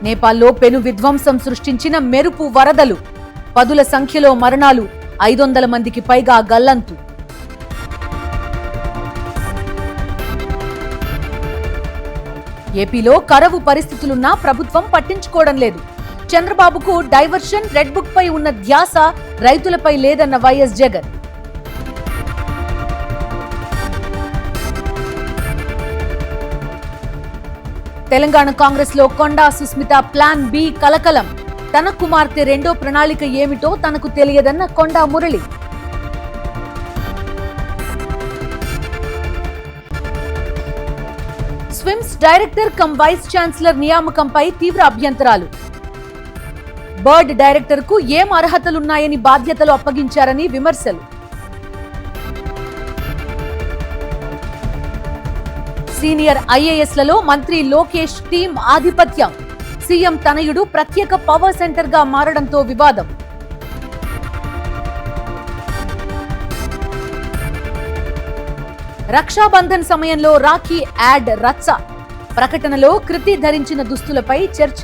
నేపాల్లో పెను విధ్వంసం సృష్టించిన మెరుపు వరదలు, పదుల సంఖ్యలో మరణాలు, 500 మందికి పైగా గల్లంతు. ఏపీలో కరవు పరిస్థితులున్నా ప్రభుత్వం పట్టించుకోవడం లేదు. చంద్రబాబుకు డైవర్షన్, రెడ్ బుక్ పై ఉన్న ధ్యాస రైతులపై లేదన్న వైఎస్ జగన్. తెలంగాణ కాంగ్రెస్ లో కొండా సుస్మిత ప్లాన్ బి కలకలం. తన కుమార్తె రెండో ప్రణాళిక ఏమిటో తనకు తెలియదన్న Konda Murali. SVIMS director cum vice chancellor నియామకంపై తీవ్ర అభ్యంతరాలు. బర్డ్ డైరెక్టర్ కు ఏం అర్హతలున్నాయని బాధ్యతలు అప్పగించారని విమర్శలు. సీనియర్ ఐఏఎస్లలో మంత్రి లోకేష్ టీం ఆధిపత్యం. సీఎం తనయుడు ప్రత్యేక పవర్ సెంటర్ గా మారడంతో వివాదం. రక్షాబంధన్ సమయంలో రాఖీ యాడ్ రచ్చ. ప్రకటనలో కృతి ధరించిన దుస్తులపై చర్చ.